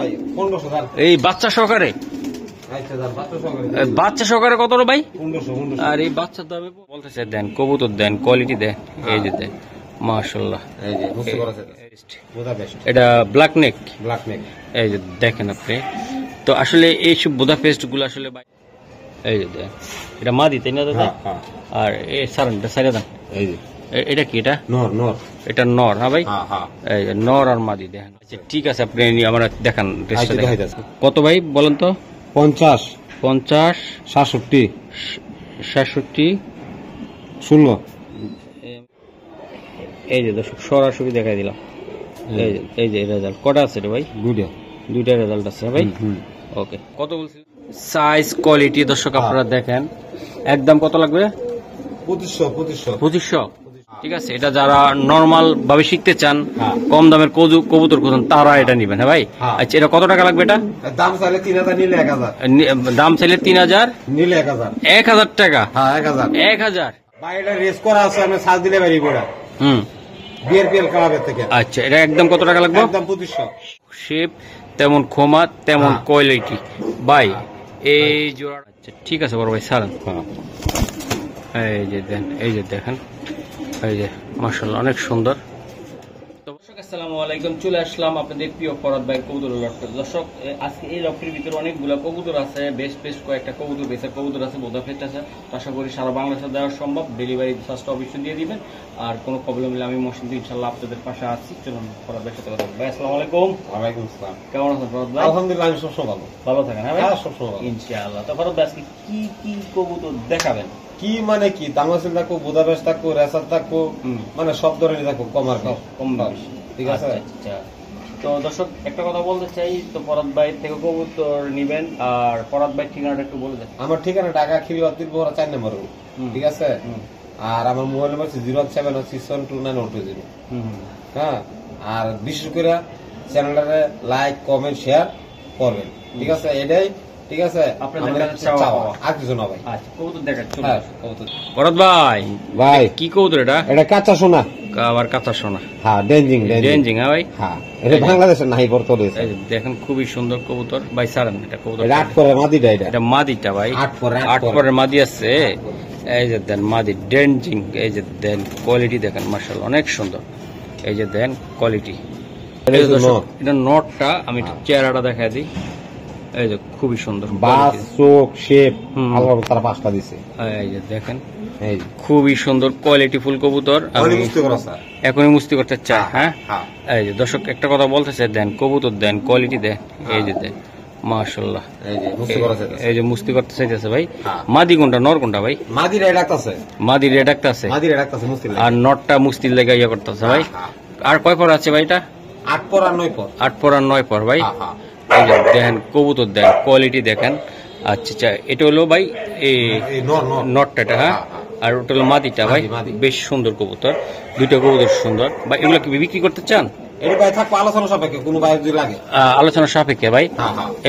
ভাই 1500 এই বাচ্চা সহকারে বাচ্চা সহকারে কত ভাই 1500 আর এই বাচ্চার দামে বলতেছে দেন কবুতর দেন কোয়ালিটি দেন এই যে দেন মাশাআল্লাহ এই যে বুঝতে পারছেন বুদাপেস্ট এটা ব্ল্যাক নেক এই যে দেখেন আপনি তো আসলে এইসব বুদাপেস্ট গুলো আসলে ভাই এই যে দেন এটা মাদি তাই না দাদা আর এই সারানটা সাইরা দেন এই যে এটা কি এটা নর এটা নর হ্যাঁ ভাই এই যে নর আর মাদি দেখেন আচ্ছা ঠিক আছে আপনি আমরা দেখান কত ভাই বলেন তো 50 67 16 এই যে দর্শক সরাসরি দেখাই দিলাম এই যে রেজাল্ট কটা আছে রে ভাই দুইটা রেজাল্ট আছে ভাই ওকে কত বলছি সাইজ কোয়ালিটি দর্শক আপনারা দেখেন একদম কত লাগবে 2500 ঠিক আছে এটা যারা নরমাল ভাবে শিখতে চান কম দামের কবুতর খুঁজেন তারা এটা নিবেন হ্যাঁ ভাই আচ্ছা এটা কত টাকা লাগবে এটা দাম চাইলে 3000 নিলে 1000 দাম চাইলে 3000 নিলে 1000 টাকা হ্যাঁ 1000 ভাই এটা রেস করা আছে আমি সাজ দিলে বাড়ি পড়া বিআরপিএল ক্লাবের থেকে আচ্ছা এটা একদম কত টাকা লাগবে একদম 2500 শেপ তেমন খোমা তেমন কোয়ালিটি ভাই এই জোড়া আচ্ছা ঠিক আছে বড় ভাই সালাম এই যে দেন এই যে দেখেন এই যে মাশাআল্লাহ অনেক সুন্দর দর্শক আসসালামু আলাইকুম চলে আসলাম আপনাদের প্রিয় ফরাদ ভাই কবুতর লটে দর্শক আজকে এই লটের ভিতরে অনেকগুলো কবুতর আছে বেশ কয়েকটা কবুতর বেচার কবুতর আছে বোদাফেট আছে আশা করি সারা বাংলাদেশে দেওয়া সম্ভব ডেলিভারি চার্জটা অবশ্যই দিয়ে দিবেন আর কোনো প্রবলেম হলে আমি মসজিদ ইনশাআল্লাহ আপনাদের পাশে আছি চলুন ফরাদ ভাইয়ের সাথে কথা বলবো ভাই আসসালামু আলাইকুম ওয়ালাইকুম আসসালাম কেমন আছেন ফরাদ ভাই আলহামদুলিল্লাহ আমি সবসময় ভালো থাকেন হ্যাঁ ভাই সবসময় ভালো ইনশাআল্লাহ তো ফরাদ ভাই আজকে কি কবুতর দেখাবেন কি মানে কি তামাসিল থাকো বুদাপেস্ট থাকো রেসার থাকো মানে সব ধরনের থাকো কম ঠিক আছে আচ্ছা তো দর্শক একটা কথা বলতে চাই তো ফরাদ ভাই থেকে কবুতর নিবেন আর ফরাদ ভাই ঠিকানাটা একটু বলে দেন আমার ঠিকানা ঢাকা খিলওয়াতির বড় 4 নম্বর ঠিক আছে আর আমার মোবাইল নাম্বার 087672920 হ্যাঁ আর বিশেষ করে চ্যানেলটারে লাইক কমেন্ট শেয়ার করবেন ঠিক আছে এটাই ঠিক আছে আপনাদের আর কিছু না ভাই আচ্ছা কবুতর দেখাচ্ছি ফরাদ ভাই কি কবুতর এটা কাঁচা সোনা আবার কাঁচা সোনা হ্যাঁ ডেঞ্জিং হ্যাঁ ভাই হ্যাঁ এটা বাংলাদেশের নাই বর্তমানে দেখেন খুবই সুন্দর কবুতর ভাই সারান এটা কবুতর আট পরে মাদিটা এটা মাদিটা ভাই আট পরে মাদি আছে এই যে দেন মাদি ডেঞ্জিং এই যে দেন কোয়ালিটি দেখেন মাশাআল্লাহ অনেক সুন্দর এই যে দেন কোয়ালিটি এটা নটটা আমি একটু চেহারাটা দেখাই দিই এই যে খুবই সুন্দর বাস চোখ শেপ আল্লাহ তাআলা পাঁচটা দিয়েছে এই যে দেখেন এই খুবই সুন্দর কোয়ালিটি ফুল কবুতর আমি এখনই মুস্তি করতে চাই হ্যাঁ এই যে দর্শক একটা কথা বলতেছে দেন কবুতর দেন কোয়ালিটি দেন এই যে দেন মাশাআল্লাহ এই যে মুস্তি করতে চাইতেছে ভাই মাদি কোনটা নর কোনটা ভাই মাদি রেড একটা আছে আর নটটা মুস্তির লেগে ইয়া করতেছে ভাই আর কয় পর আছে ভাই এটা 8 পর আর 9 পর ভাই এই যে দেখেন কবুতর দেন কোয়ালিটি দেখেন আচ্ছা এটা হলো ভাই এই নটটা হ্যাঁ আর ওটা হলো মাদিটা ভাই বেশ সুন্দর কবুতর দুইটা কবুতর সুন্দর ভাই এগুলো কি বিক্রি করতে চান আলোচনা সাপেক্ষে ভাই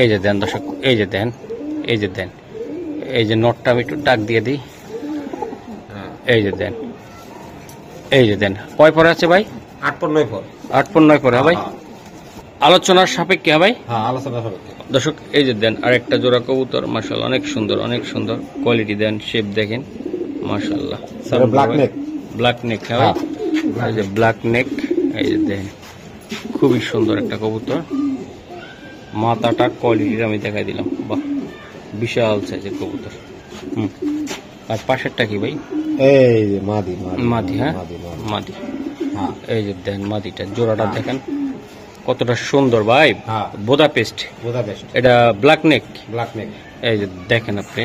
এই যে দেন দর্শক এই যে দেন এই যে নটটা আমি একটু ডাক দিয়ে দিই এই যে দেন কয় পরে আছে ভাই 8 পর 9 পর 8 পর 9 পরে ভাই আলোচনার সাপেক্ষে ভাই দর্শক এই যে দেন আর একটা জোড়া কবুতর মাশাআল্লাহ অনেক সুন্দর কোয়ালিটি দেন শেপ দেখেন মাশাআল্লাহ ব্ল্যাক নেক হ্যাঁ এই যে ব্ল্যাক নেক এই যে দেন খুবই সুন্দর একটা কবুতর মাথাটা কোয়ালিটির আমি দেখাই দিলাম বাহ বিশাল সাইজের কবুতর আর পাশেরটা কি ভাই এই যে মাদি হ্যাঁ মাদি এই যে দেন মাদিটা জোড়াটা দেখেন কতটা সুন্দর ভাই বোদাপেস্ট এটা ব্ল্যাক নেক এই যে দেখেন আপনি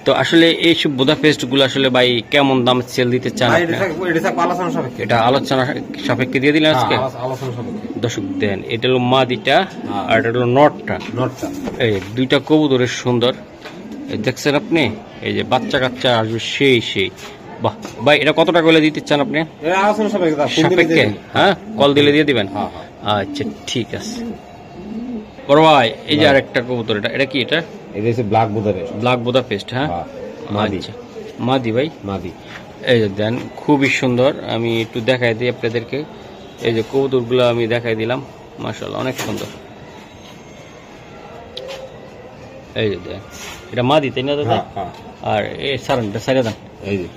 তো আসলে এইসব বোদাপেস্ট গুলো আসলে ভাই কেমন দাম সেল দিতে চান এটা আলোচনা সাপেক্ষে দিয়ে দিলেন আজকে দর্শক দেন এটা হলো মাদিটা আর এটা হলো নটটা এই দুইটা কবুতরের সুন্দর দেখছেন আপনি এই যে বাচ্চা কাচ্চা আসবে সেই বাহ ভাই এটা কত টাকা করে দিতে চান আপনি সাপেক্ষে হ্যাঁ কল দিলে দিয়ে দিবেন আচ্ছা ঠিক আছে বড় ভাই এই যে আরেকটা কবুতর এটা কি এটা ব্ল্যাক বুদাপেস্ট হ্যাঁ আচ্ছা মাদি ভাই এই যে দেন খুবই সুন্দর আমি একটু দেখাই দিই আপনাদেরকে এই যে কবুতরগুলো আমি দেখাই দিলাম মাশাআল্লাহ অনেক সুন্দর এই যে দেন, এটা মাদি তাই না দাদা? আর এই সারানটা সাইরা দেন। এই যে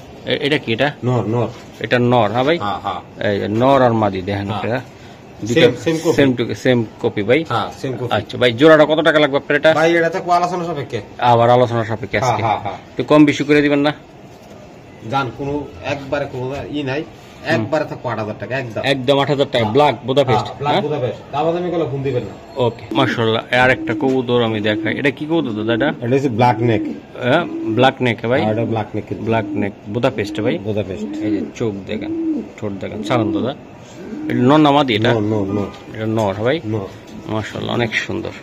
এটা কি? এটা নর নর, এটা নর। হ্যাঁ ভাই, এই যে নর আর মাদি দেখেন, এটা সেম কপি ভাই। আচ্ছা ভাই, জোড়াটা কত টাকা লাগবে আপনার? এটা ভাই এটা তো আলোচনা সাপেক্ষে, আবার আলোচনা সাপেক্ষে আজকে একটু কম বেশি করে দিবেন না? জান কোনো একবারে কোনো নাই, একবারে থাকো 8,000 টাকা, একদম 8,000 টাকা। ব্ল্যাক বুদাপেস্ট, ব্ল্যাক বুদাপেস্ট, দামাদামি করলে ফোন দিবেন না। ওকে, মাশাআল্লাহ। আর একটা কবুতর আমি দেখাই, এটা কি কবুতর দাদা? এটা হচ্ছে ব্ল্যাক নেক। হ্যাঁ, ব্ল্যাক নেক ভাই। এটা ব্ল্যাক নেক, ব্ল্যাক নেক বুদাপেস্ট ভাই, বুদাপেস্ট। এই যে চোখ দেখেন, ঠোঁট দেখেন, সালাম দাদা। এটা নর না মাদি? এটা নর। এটা নর ভাই, নর। মাশাআল্লাহ, অনেক সুন্দর।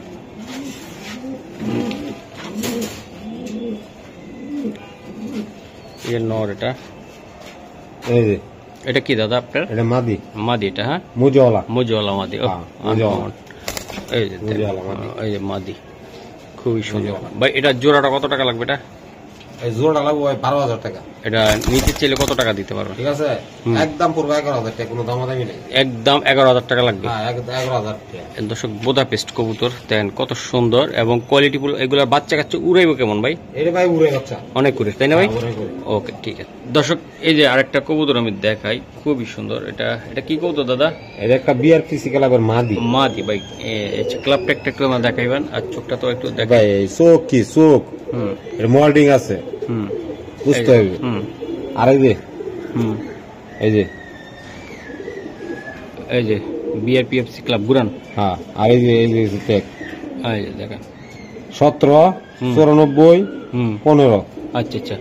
এই নর, এটা এই যে এটা কি দাদা আপনার? এটা মাদি। মাদি এটা? হ্যাঁ, মুজওয়ালা। মুজওয়ালা মাদি। এই যে এই যে মাদি, খুবই সুন্দর ভাই। এটা জোড়াটা কত টাকা লাগবে? এটা এই জোড়াটা লাগবে 12,000 টাকা। এটা নিতে চাইলে কত টাকা দিতে পারবেন? ঠিক আছে, একদম পুরো 11,000 টাকা, কোনো দামাদামি নেই। একদম 11,000 টাকা লাগবে। হ্যাঁ, 11,000 টাকা। দর্শক, বুদাপেস্ট কবুতর দেখেন কত সুন্দর এবং কোয়ালিটিফুল। এগুলা বাচ্চা কাচ্চা উড়াইবো কেমন ভাই? এটা ভাই উড়ে বাচ্চা, অনেক উড়ে, তাই না ভাই? ওকে, ঠিক আছে। দর্শক, এই যে আরেকটা কবুতর আমি দেখাই, খুবই সুন্দর। এটা কি কবুতর দাদা? এটা একটা বিআর ফিজিক্যাল আবার মাদি। মাদি ভাই। ক্লাবটা একটু আমার দেখাইবেন, আর চোখটা তো একটু দেখাই। ভাই চোখ কি চোখ, এর মোল্ডিং আছে, বুঝতে হবে। আর এই যে এই যে বিআরপিএফসি ক্লাব গুরান। হ্যাঁ, আর এই যে দেখেন 17 94 15। আচ্ছা আচ্ছা।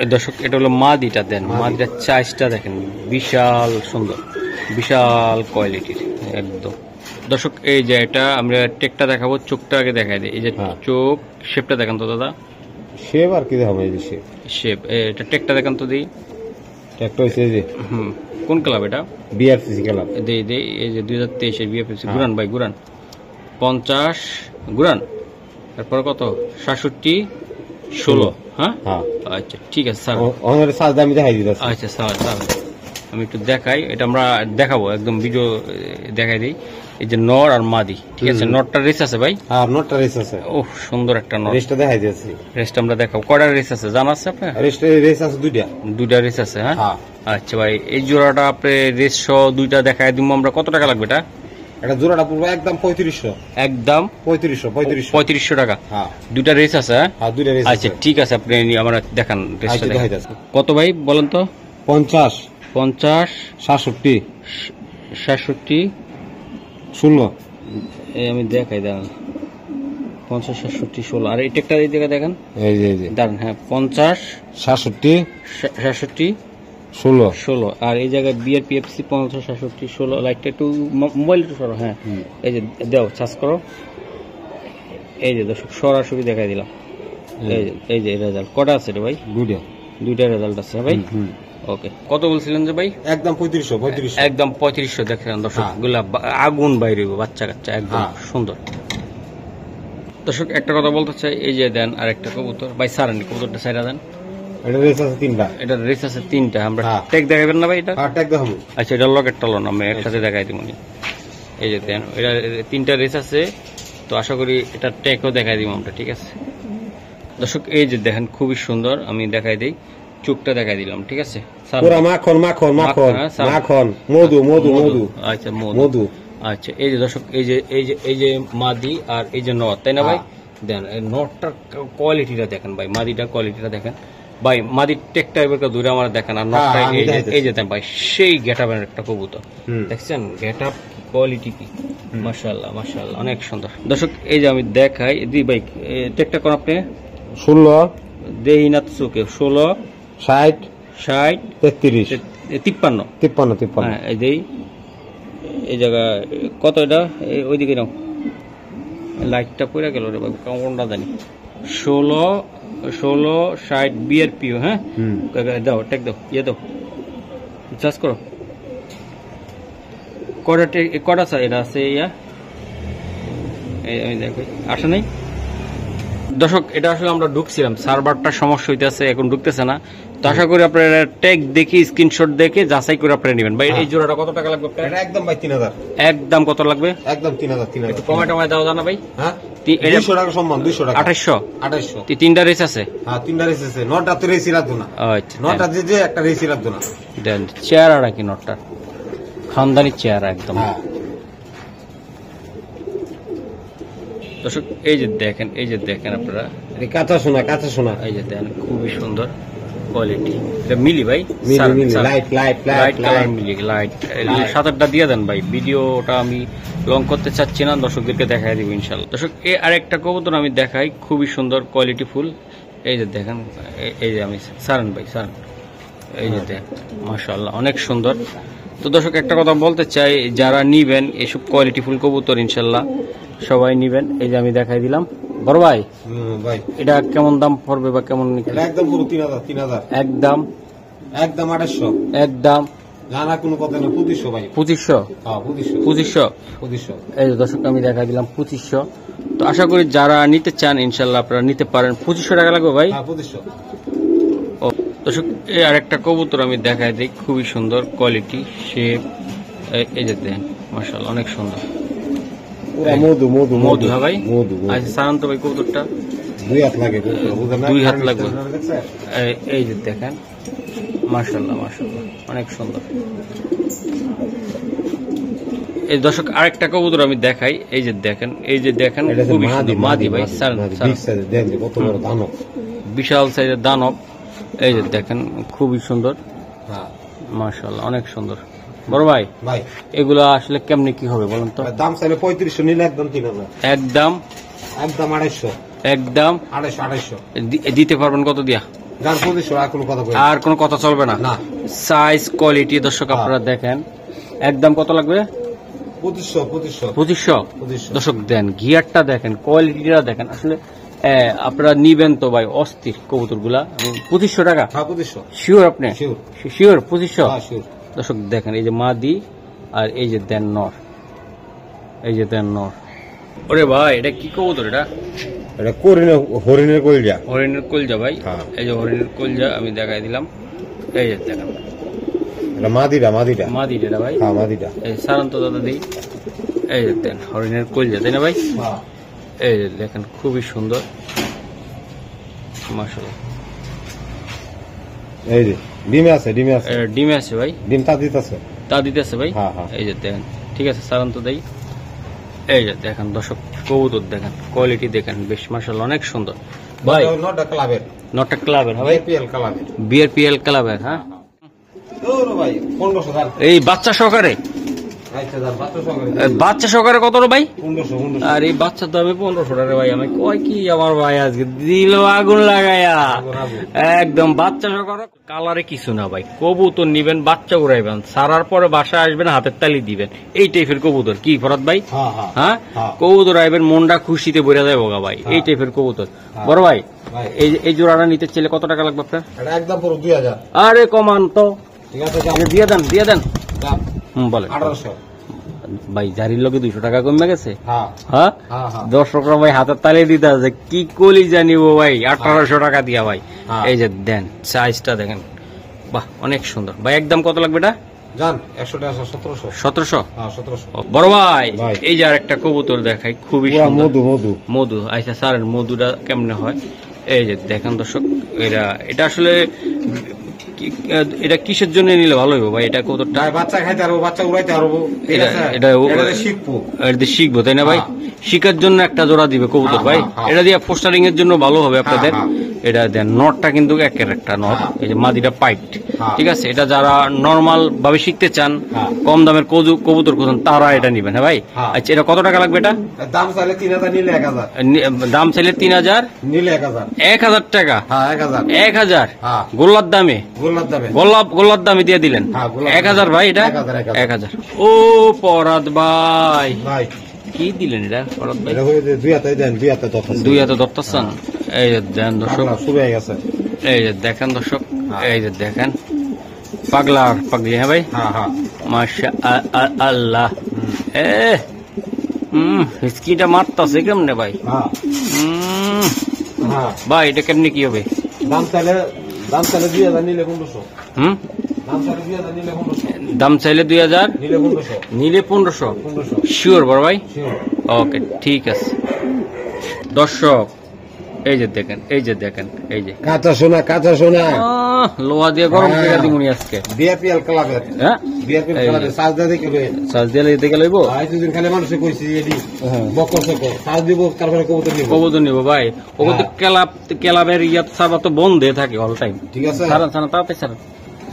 এই দর্শক, এটা হলো মাদিটা। দেন মাদিটার চাইজটা দেখেন, বিশাল সুন্দর, বিশাল কোয়ালিটির একদম। দর্শক, এই যে এটা আমরা টেকটা দেখাবো, চোখটা আগে দেখাই দিই। এই যে চোখ শেপটা দেখেন তো দাদা। শেপ আর কি দেখাবো? এই যে শেপ, এটা টেকটা দেখেন তো দিই। টেকটা হইছে এই যে কোন ক্লাব এটা? বিআরপিসি ক্লাব। দেই এই যে 2023 এর বিআরপিসি গুরান ভাই, গুরান 50 গুরান। তারপর কত? 67 16। হ্যাঁ, আচ্ছা ঠিক আছে স্যার। ওনার সাইজ আমি দেখাই দিতেছি। আচ্ছা স্যার, আমি একটু দেখাই। এটা আমরা দেখাবো, একদম ভিডিও দেখাই দিই। এই যে নর আর মাদি, ঠিক আছে? নরটা রেস আছে ভাই? হ্যাঁ, নরটা রেস আছে। ওহ, সুন্দর একটা নর। রেসটা দেখাই দিতেছি। রেসটা আমরা দেখাবো। কয়টা রেস আছে জানা আছে আপনার? রেস আছে দুইটা রেস আছে। হ্যাঁ, আচ্ছা ভাই, এই জোড়াটা আপনি রেস সহ দুইটা দেখাই দিব আমরা। কত টাকা লাগবে এটা? এটা জোড়াটা পুরো একদম 3500। একদম 3500 টাকা। হ্যাঁ, দুইটা রেস আছে। হ্যাঁ, দুইটা রেস। আচ্ছা ঠিক আছে, আপনি আমরা দেখান রেসটা দেখাইতে। কত ভাই বলেন তো? 50 67 16। এই আমি দেখাই, দাঁড়ান। 50 67 16। আর এই টেকটা এই দিকে দেখেন, এই যে দাঁড়ান। হ্যাঁ, 50 67 16। আর এই জায়গায় বিআরপিএফসি 50 67 16। লাইটটা একটু মোবাইল একটু সরো। হ্যাঁ, এই যে দাও, সার্চ করো। এই যে দর্শক, সরাসরি দেখাই দিলাম। এই যে রেজাল্ট কটা আছে রে ভাই? দুইটা রেজাল্ট আছে ভাই। ওকে, কত বলছিলেন যে ভাই? একদম 3500। একদম 3500। দেখেন দর্শক, গুলা আগুন বাইরে, বাচ্চা কাচ্চা একদম সুন্দর। দর্শক, একটা কথা বলতে চাই, এই যে দেন আরেকটা কবুতর ভাই, সারানি কবুতরটা সাইরা দেন। এটা রেস আছে 3টা। এটা রেস আছে 3টা। আমরা ট্যাগ দেখাবেন না ভাই? এটা ট্যাগ দেখাবো। আচ্ছা, এটা লকেটটা লো না, আমি একসাথে দেখাই দিব। এই যে দেন, এটা 3টা রেস আছে, তো আশা করি এটা ট্যাগও দেখাই দিব আমরা, ঠিক আছে? দর্শক, এই যে দেখেন, খুবই সুন্দর। আমি দেখাই দিই, চোখটা দেখাই দিলাম, ঠিক আছে? পুরো মাখন মাখন মাখন মাখন, মধু মধু মধু। আচ্ছা, মধু। আচ্ছা, এই যে দর্শক, এই যে মাদি আর এই যে নর, তাই না ভাই? দেন নটটার কোয়ালিটিটা দেখেন ভাই, মাদিটার কোয়ালিটিটা দেখেন ভাই। মাদির টেকটা এবার দূরে আমার দেখেন, আর নটটা এই যে ভাই, সেই গেটআপের একটা কবুতর দেখছেন। গেটআপ কোয়ালিটি কি, মাশাআল্লাহ মাশাআল্লাহ, অনেক সুন্দর। দর্শক, এই যে আমি দেখাই দি ভাই, টেকটা কোন আপনি? 16 দেই না চোখে। 16 60 33 53। হ্যাঁ, এই দেই। এই জায়গা কত? এটা ওইদিকে নাও, লাইটটা পড়ে গেল রে ভাই, কোনটা জানি। 16 60 বিআরপিও। হ্যাঁ, দাও, টেক দাও, দাও, চার্জ করো। কটা স্যার এটা আছে? আমি দেখো, আসে নাই। দর্শক, এটা আসলে আমরা ঢুকছিলাম, সার্ভারটা সমস্যা হইতেছে, এখন ঢুকতেছে না। তো আশা করি আপনারা ট্যাগ দেখে স্ক্রিনশট দেখে যাচাই করে আপনারা নেবেন ভাই। এই জোড়াটা কত টাকা লাগবে আপনার? এটা একদম ভাই 3000, একদম কত লাগবে? একদম 3000 একটু কমে টমে দাও জানা ভাই। হ্যাঁ 200 টাকা সম্মান, 200 টাকা, 2800 তিনটা রেস আছে। হ্যাঁ 3টা রেস আছে, নটা তো রেসি রাখবো না। আচ্ছা নটা যে একটা রেসি রাখবো না। দেন চেহারাটা কি নটটা খানদানি চেহারা একদম। হ্যাঁ দর্শক এই যে দেখেন, এই যে দেখেন আপনারা, এই কাঁচা সোনা, কাঁচা সোনা, এই যে দেখেন খুবই সুন্দর কোয়ালিটি। এটা মিলি ভাই, light light light light colour মিলি লাইট। 7-8টা দিয়ে দেন ভাই, ভিডিওটা আমি লং করতে চাচ্ছি না, দর্শকদেরকে দেখাই দিব ইনশাল্লাহ। দর্শক এই আরেকটা কবুতর আমি দেখাই, খুবই সুন্দর কোয়ালিটি ফুল। এই যে দেখেন, এই যে আমি সারেন ভাই সারেন, এই যে দেখেন মাশাআল্লাহ অনেক সুন্দর। তো দর্শক একটা কথা বলতে চাই, যারা নিবেন এসব কোয়ালিটি ফুল কবুতর ইনশাল্লাহ সবাই নিবেন। এই যে আমি দেখাই দিলাম বড় ভাই, ভাই এটা কেমন দাম পড়বে বা কেমন? একদম পুরো 3000 একদম একদম 2800 একদম জানা কোনো কথা না, 2500 ভাই, 2500 হ্যাঁ 2500। এই যে দর্শক আমি দেখাই দিলাম 2500। তো আশা করি যারা নিতে চান ইনশাল্লাহ আপনারা নিতে পারেন। 2500 টাকা লাগবে ভাই? হ্যাঁ 2500। ও দর্শক এই আরেকটা কবুতর আমি দেখাই দিই, খুবই সুন্দর কোয়ালিটি শেপ। এই যে দেখেন মাশাআল্লাহ অনেক সুন্দর মধু মধু মধু। হ্যাঁ ভাই মধু। আচ্ছা সাধারণত ভাই কবুতরটা 2 হাত লাগে, 2 হাত লাগবে। এই যে দেখেন মাশাআল্লাহ মাশাআল্লাহ অনেক সুন্দর। এই দর্শক আরেকটা কবুতর আমি দেখাই, এই যে দেখেন, এই যে দেখেন খুবই সুন্দর মাদি ভাই, কত বড় দানব, বিশাল সাইজের দানব। এই যে দেখেন খুবই সুন্দর মাশাআল্লাহ অনেক সুন্দর। বড় ভাই ভাই এগুলা আসলে কেমনে কি হবে বলুন তো? দাম চাইলে 3500, নিলে একদম 3000, একদম একদম 250, একদম 250 দিতে পারবেন কত দিয়া? যার 2500 আর কোনো কথা বলি আর কোনো কথা চলবে না। সাইজ কোয়ালিটি দর্শক আপনারা দেখেন, একদম কত লাগবে? 2500। দর্শক দেন গিয়ারটা দেখেন, কোয়ালিটিটা দেখেন, আসলে আপনারা নিবেন তো ভাই অস্থির কবুতর গুলা। 2500 টাকা? হ্যাঁ 2500 শিওর আপনি? শিওর 2500? হ্যাঁ শিওর। দর্শক দেখেন এই যে মাদি আর এই যে দেন নর, এই যে দেন নর। ওরে ভাই এটা কি কবুতর? এটা হরিণের কলজা, হরিণের কলজা ভাই। এই যে হরিণের কলজা আমি দেখাই দিলাম, এই যে দেখেন এটা মাদিটা মাদিটা ভাই। হ্যাঁ মাদিটা। এই সারান্ত দাদা দিই, এই যে দেন হরিণের কলজা, তাই না ভাই? এই যে দেখেন খুবই সুন্দর মাশাআল্লাহ। এই যে ডিমে আছে ভাই, ডিম তা দিতেছে ভাই। এই যে দেখেন ঠিক আছে সারান্ত দেই। এই যে দেখেন দর্শক কবুতর দেখেন, কোয়ালিটি দেখেন, বেশ মাশাআল্লাহ অনেক সুন্দর ভাই। নটটা ক্লাবের ভাই, বিআরপিএল ক্লাবের। হ্যাঁ এই বাচ্চা সহকারে, বাচ্চা সহকারে কত ভাই? 1500। আর এই বাচ্চার দামে 1500 টাকা ভাই। আমি কয় কি আমার ভাই আজকে দিল আগুন লাগাইয়া, একদম বাচ্চা সহকারে। কালারে কিছু না ভাই, কবুতর নিবেন বাচ্চা উড়াইবেন, সারার পরে বাসায় আসবেন হাতের তালি দিবেন, এই টাইপের কবুতর। কি ফরাদ ভাই? হ্যাঁ কবুতর আইবেন মনটা খুশিতে বইরা যায় বোগা ভাই, এই টাইপের কবুতর। বড় ভাই এই জোড়াটা নিতে চাইলে কত টাকা লাগবে আপনার? একদম পুরো 2000। আরে কমান তো, ঠিক আছে দিয়ে দেন। বলেন 1800 ভাই, জারির লগে 200 টাকা কমে গেছে। হ্যাঁ দর্শকরা ভাই হাতের তালে দিতে আছে, কি কলি জানিব ভাই 1800 টাকা দিয়া ভাই। এই যে দেন সাইজটা দেখেন, বাহ অনেক সুন্দর ভাই। একদম কত লাগবে এটা? জান 100 টাকা 1700। হ্যাঁ 1700। বড় ভাই এই যে আরেকটা কবুতর দেখাই, খুবই সুন্দর মধু। আচ্ছা স্যার মধুটা কেমনে হয়? এই যে দেখেন দর্শক, এটা আসলে এটা কিসের জন্য নিলে ভালো হবে ভাই? এটা কবুতরটা বাচ্চা খাইতে পারবো, বাচ্চা উড়াইতে পারবো, এটা শিখবো তাই না ভাই? শিখার জন্য একটা জোড়া দিবে কবুতর ভাই, এটা দিয়ে পোস্টারিং এর জন্য ভালো হবে আপনাদের। এটা দেন নটটা কিন্তু একের একটা নট, এই যে মাদিটা পাইট, ঠিক আছে? এটা যারা নর্মাল ভাবে শিখতে চান, কম দামের কবুতর খুঁজেন, তারা এটা নিবেন। হ্যাঁ ভাই আচ্ছা এটা কত টাকা লাগবে? এটা দাম চাইলে 3000, নিলে 1000। দাম চাইলে 3000, নিলে 1000। 1000 টাকা? 1000 গোল্লার দামে, গোল্লার দামে দিয়ে দিলেন 1000 ভাই। এটা 1000। ও পরাদ ভাই কি দিলেন এটা? পরাদ ভাই 2 হাতে ধরতেছেন। এই যে দেন দর্শক, এই যে দেখেন দর্শক, এই যে দেখেন পাগলি। হ্যাঁ ভাই মাশাআল্লাহ। হিচকিটা মারতাছে কেমনে ভাই? ভাই এটা কেমনে কি হবে? দাম চাইলে দাম চাইলে 2000 নিলে 1500। হুম, দাম চাইলে 2000 নিলে 1500। দাম চাইলে 2000 নিলে 1500। নিলে 1500। 1500 শিওর বড় ভাই? শিওর। ওকে ঠিক আছে। দর্শক এই যে দেখেন, এই যে দেখেন, এই যে কাঁচা সোনা, কাঁচা সোনা। লোহা দিয়ে গরম করে দিমুনি আজকে। বিআরপিএল ক্লাবের। হ্যাঁ, বিআরপিএল ক্লাবের সাজদা দেখবে। সাজ দিয়ে দিতে লইব। এতদিন খালি মানুষে কইছি এডি বকসক সাজ দিব, তারপরে কবুতর নিব। কবুতর নিব ভাই। ওগুলো তো ক্লাবের ইয়াত সাবা তো বন্ধ হয়ে থাকে অল টাইম। ঠিক আছে। সারা সারা তাতে সারা।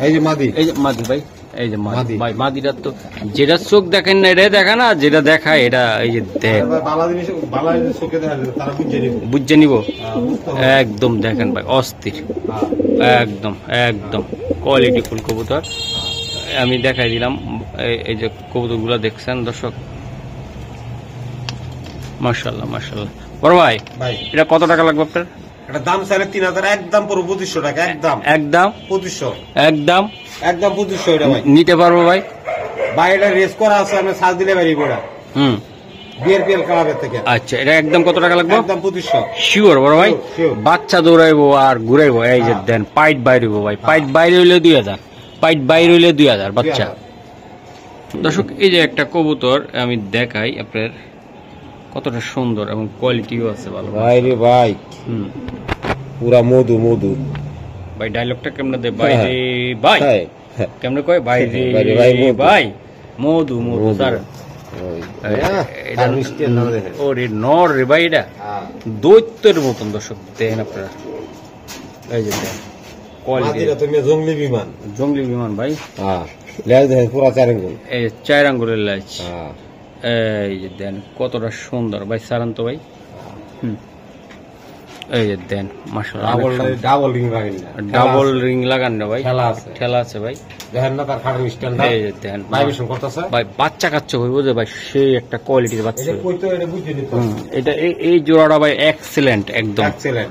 এই যে মাদি, এই যে মাদি ভাই, এই যে মাদি ভাই। মাদিটা তো যেটা চোখ দেখেন না এটা দেখা না, যেটা দেখায় এটা এই যে দেখ। বালা জিনিস বালা চোখে দেখা যায়, তারা বুঝে নিব। বুঝে নিব একদম। দেখেন ভাই অস্থির, একদম একদম কোয়ালিটি ফুল কবুতর। আমি দেখাই দিলাম। এই যে কবুতরগুলো দেখছেন দর্শক, মাশাআল্লাহ মাশাআল্লাহ। বড় ভাই ভাই এটা কত টাকা লাগবে আপনার? এটা দাম চাইলে 3000, একদম পুরো 2500 টাকা। একদম একদম 2500। একদম একদম 2500 এটা ভাই। নিতে পারবো ভাই? বাইরে রেস করা আছে, আমি সাজ দিলে বাড়ি গোড়া হুম, বিআরপিএল ক্লাবের থেকে। আচ্ছা এটা একদম কত টাকা লাগবে? একদম 2500। শিওর বড় ভাই? Sure. বাচ্চা দৌড়াইবো আর ঘুরাইবো। এই যে দেন পাইট বাইরে হইবো ভাই। পাইট বাইরে হইলে 2000, পাইট বাইরে হইলে 2000 বাচ্চা। দর্শক এই যে একটা কবুতর আমি দেখাই আপনার, কতটা সুন্দর এবং কোয়ালিটিও আছে ভালো ভাই রে ভাই, হুম পুরা মধু মধু ভাই। ডায়লগটা কেমনে দে ভাই রে ভাই? কেমনে কয় ভাই রে ভাই রে ভাই, মধু। ভাই মধু মধু স্যার। ওরে নর রে ভাই, এটা দৈত্যের মতন দর্শক দেন আপনারা। এই যে কোয়ালিটি জঙ্গলি বিমান, জঙ্গলি বিমান ভাই। পুরা 4 আঙ্গুল। এই 4 আঙ্গুলের লাইচ। এই যে দেন কতটা সুন্দর ভাই। সারান্ত ভাই, হুম এই যে দেন মাশাআল্লাহ। ডাবল রিং লাগাই না, ডাবল রিং লাগান না ভাই। খেলা আছে, খেলা আছে ভাই। দেখেন না তার খাটের স্ট্যান্ডার্ড। এই যে দেন ভাইব্রেশন করতেছে ভাই। বাচ্চা কাচ্চা হইব যে ভাই, সেই একটা কোয়ালিটির বাচ্চা। এটা কইতো, এটা বুঝে নিতে। এটা এই জোড়াটা ভাই এক্সেলেন্ট একদম। এক্সেলেন্ট,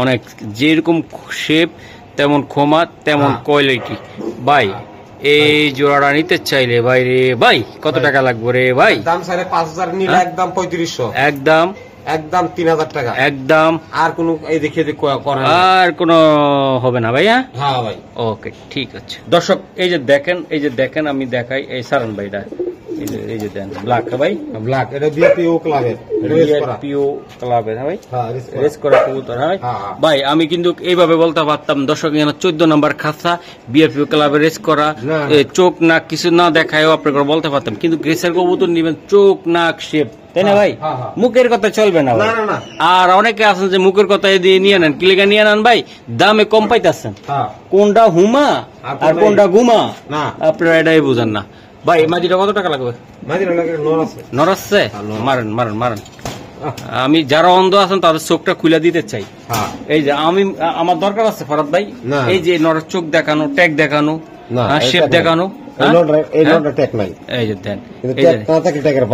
অনেক যেরকম শেপ তেমন খোমা তেমন কোয়ালিটি ভাই। এই জোড়াটা নিতে চাইলে ভাই রে ভাই কত টাকা লাগবে রে ভাই? দাম 5000 নিলে একদম 3500। একদম একদম 3000 টাকা একদম। আর কোন এই দেখে করেন আর কোন হবে না ভাই? হ্যাঁ ভাই। ওকে ঠিক আছে। দর্শক এই যে দেখেন, এই যে দেখেন আমি দেখাই এই সারান ভাইটা। এই যে দেন ব্ল্যাক ভাই, ব্ল্যাক। এটা বিআরপিও ক্লাবের, বিআরপিও ক্লাবের ভাই। হ্যাঁ রেস করা কবুতর ভাই। আমি কিন্তু এইভাবে বলতে পারতাম দর্শক, এখানে 14 নম্বর খাসা বিআরপিও ক্লাবের রেস করা, চোখ নাক কিছু না দেখায়ও আপনাকে বলতে পারতাম। কিন্তু গ্রেসের কবুতর নিবেন চোখ নাক শেপ, তাই না ভাই? মুখের কথা চলবে না ভাই। আর অনেকে আছেন যে মুখের কথা দিয়ে নিয়ে নেন, কিলেগা নিয়ে নেন ভাই, দামে কম পাইতেছেন। কোনটা হুমা আর কোনটা গুমা আপনারা এটাই বুঝেন না ভাই। মাদিটা কত টাকা লাগবে? নর আছে, মারেন মারেন মারেন। আমি যারা অন্ধ আছেন তাদের চোখটা খুলে দিতে চাই। এই যে আমার দরকার আছে ফরাদ ভাই, এই যে নরের চোখ দেখানো, ট্যাগ দেখানো, শেপ দেখানো। এই যে দেন,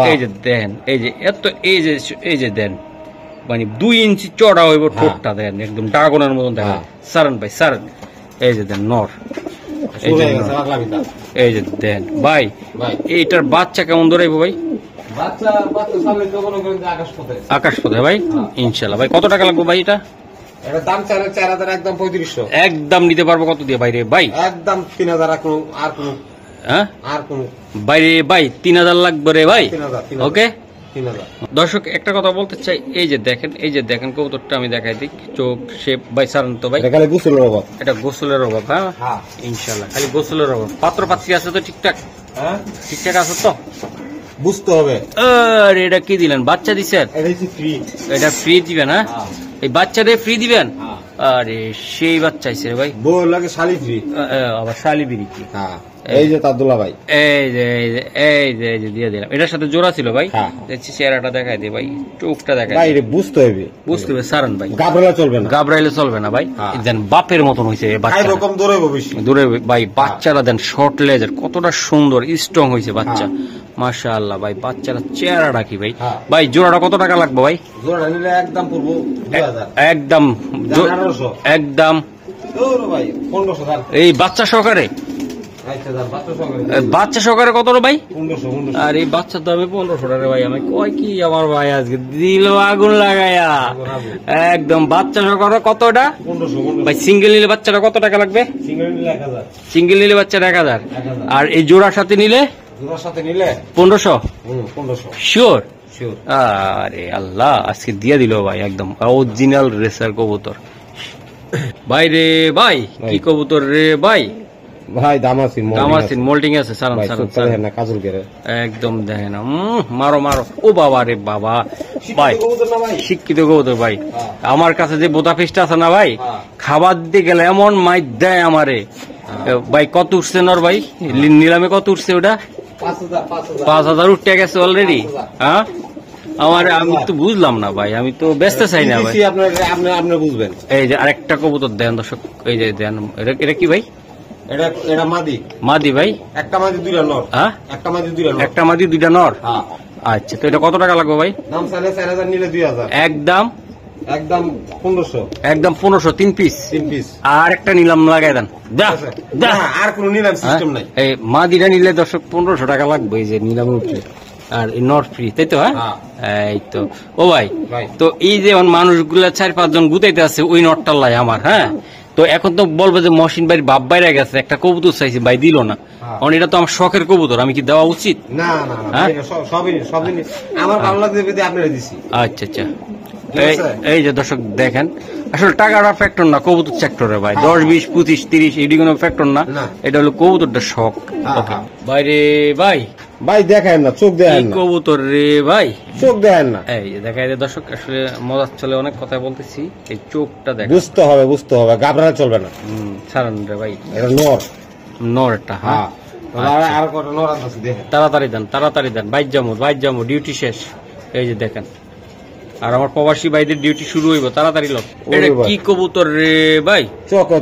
এই যে দেন, এই যে এত এই যে দেন মানে 2 ইঞ্চি চড়া হইব ঠোঁটটা। দেন একদম ড্রাগনের মতন দেখা। সারেন ভাই সারেন। এই যে দেন নর, এই যে দেন ভাই। এইটার বাচ্চা কেমন দৌড়াইবো ভাই? আকাশ পথে ভাই ইনশাল্লাহ। ভাই কত টাকা লাগবে ভাই এটা? দাম 4000, একদম 3500। একদম নিতে পারবো কত দিয়ে বাইরে ভাই? একদম 3000। আর কোন হ্যাঁ আর কোন বাইরে ভাই 3000 লাগবে রে ভাই। 3000। ওকে 3000। দর্শক একটা কথা বলতে চাই, এই যে দেখেন, এই যে দেখেন কবুতরটা আমি দেখাই দিই। চোখ শেপ ভাই সারান্ত ভাই। এটা গোসলের অভাব। হ্যাঁ ইনশাল্লাহ খালি গোসলের অভাব। পাত্র পাত্রী আছে তো ঠিকঠাক? হ্যাঁ ঠিকঠাক আছে তো? বুঝতে হবে। আর এটা কি দিলেন? বাচ্চা দিচ্ছেন? এটা ফ্রি দিবেন? হ্যাঁ এই বাচ্চারে ফ্রি দিবেন? আরে সেই বাচ্চা আইছে রে ভাই। বউ লাগে শালি ফ্রি, আবার শালি বিড়ি কি? এই যে তাদুল্লাহ ভাই, এই যে দিয়ে দিলাম। এটার সাথে জোড়া ছিল ভাই। দেখছি চেহারাটা দেখাই দে ভাই, চোখটা দেখাই ভাই। বুঝতে হবে, বুঝতে হবে। সারান ভাই, গাবরাইলে চলবে না ভাই। দেন বাপের মতন হয়েছে বাচ্চা, দূরে ভাই। বাচ্চারা দেন শর্ট লেজের, কতটা সুন্দর স্ট্রং হয়েছে বাচ্চা। মাশাআল্লাহ ভাই। বাচ্চারা চেহারাটা কি ভাই? ভাই জোড়াটা কত টাকা লাগবে ভাই? জোড়া নিলে একদম পূর্ব 2000। একদম একদম 1500। এই বাচ্চা সহকারে আচ্ছা দাম বাচ্চা সহকারে বাচ্চা সহকারে কত রে ভাই? 1500 আর এই বাচ্চার দামে 1500 টাকা ভাই। আমি কয় কি আমার ভাই আজকে দিল আগুন লাগাইয়া একদম। বাচ্চা সহকারে কত এটা 1500 ভাই? সিঙ্গেল নিলে বাচ্চাটা কত টাকা লাগবে? সিঙ্গেল নিলে 1000 সিঙ্গেল নিলে বাচ্চাটা 1000। আর এই জোড়ার সাথে নিলে জোড়ার সাথে নিলে 1500 1500 শিওর? শিওর। আরে আল্লাহ আজকে দিয়ে দিল ভাই একদম অরিজিনাল রেসার কবুতর ভাই রে ভাই। কি কবুতর রে ভাই? ভাই দামাসিন দামাসিন মোল্ডিং আছে। সারান সারান সারান না কাজল করে একদম দেখেন না। মারো মারো। ও বাবা রে বাবা ভাই, শিক্ষিত কবুতর ভাই। আমার কাছে যে বোদা ফিসটা আছে না ভাই, খাবার দিতে গেলে এমন মাইর দেয় আমারে ভাই। কত উঠছে নর ভাই? নিলামে কত উঠছে ওটা? 5000 উঠতে গেছে অলরেডি। হ্যাঁ আমার আমি তো বুঝলাম না ভাই, আমি তো ব্যস্ত চাই না ভাই। আপনি বুঝবেন। এই যে আরেকটা কবুতর দেন দর্শক, এই যে দেন। এটা কি ভাই? এটা মাদি। মাদি ভাই? একটা মাদি দুইটা নর। হ্যাঁ একটা মাদি দুইটা নর। একটা মাদি দুইটা নর। হ্যাঁ। আচ্ছা তো এটা কত টাকা লাগবে ভাই? দাম চাইলে 4000 নিলে 2000। একদম একদম 1500। একদম 1500 3 পিস। 3 পিস। আর একটা নিলাম লাগাই দেন। না আর কোন নিলাম সিস্টেম নাই। এই মাদিটা নিলে দর্শক 1500 টাকা লাগবে। এই যে নিলাম উঠছে। আর নট ফ্রি, তাই তো? হ্যাঁ এই তো। ও ভাই তো এই যে মানুষগুলা 4-5 জন গুতাইতে আছে ওই নটটা লাই আমার। হ্যাঁ তো এখন তো বলবে যে মহসিন ভাইয়ের বাপ বাইরে গেছে, একটা কবুতর চাইছি ভাই দিল না। কারণ এটা তো আমার শখের কবুতর, আমি কি দেওয়া উচিত? না না সবই আমার ভালো লাগছে আপনারা দিছি। আচ্ছা আচ্ছা। এই যে দর্শক দেখেন, আসলে টাকাটা ফ্যাক্টর না, কবুতর সেক্টরে ভাই। 10 20 25 30 এটি কোনো ফ্যাক্টর না, এটা হলো কবুতরটা শখ। বাইরে ভাই ভাই দেখেন না, চোখ দেখেন না কবুতর রে ভাই, চোখ দেখেন না। এই যে দেখাই দে দর্শক, আসলে মজার চলে অনেক কথা বলতেছি, এই চোখটা দেখ। বুঝতে হবে গাবরা চলবে না। ছাড়ান রে ভাই, এটা নর নরটা। হ্যাঁ আর কত নর আছে দেখেন। তাড়াতাড়ি দেন বাইর যাবো ডিউটি শেষ। এই যে দেখেন, আর আমার প্রবাসী ভাইদের ডিউটি শুরু হইব, তাড়াতাড়ি লোক। এটা কি কবুতর রে ভাই? চকো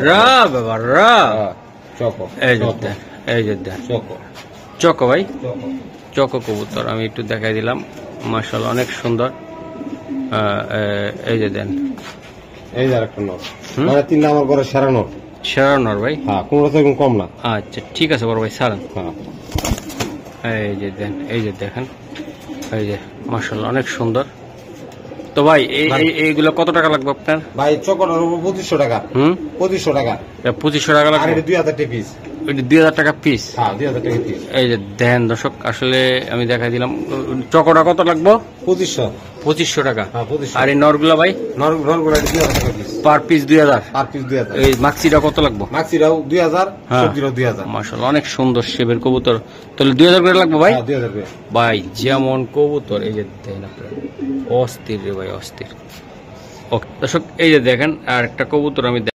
রা বাবা রা। চকো এই যে দেন চকো ভাই, চকো কবুতর আমি একটু দেখাই দিলাম। মাশাআল্লাহ অনেক সুন্দর। এই যে দেন, এই যে আরেকটা নর, মানে 3 নাম্বার করে সেরা নর ভাই। হ্যাঁ কোনো রকম কম না। আচ্ছা ঠিক আছে বড় ভাই, সারান। হ্যাঁ এই যে দেন, এই যে দেখেন, এই যে মাশাআল্লাহ অনেক সুন্দর। তো ভাই এইগুলো কত টাকা লাগবে আপনার? ভাই চকোটার উপর 2500 টাকা। 2500 টাকা। 2500 টাকা লাগবে। আর এটা 2000 টাকা পিস। ওইটা 2000 টাকা পিস। হ্যাঁ 2000 টাকা পিস। এই যে দেন দর্শক, আসলে আমি দেখাই দিলাম। চকোটা কত লাগবে? 2500 টাকা। হ্যাঁ 2500। আর এই নরগুলা ভাই? নরগুলা 2000 টাকা piece. Per piece 2000। Per piece 2000। এই মাক্সিটা কত লাগবে? মাক্সিটাও 2000, সবজিটাও 2000। মাশাআল্লাহ অনেক সুন্দর শেপের কবুতর। তাহলে 2000 করে লাগবে ভাই? হ্যাঁ 2000 করে। ভাই যেমন কবুতর, এই যে দেখেন আপনারা, অস্থির রে ভাই অস্থির। ওকে দর্শক, এই যে দেখেন আর একটা কবুতর আমি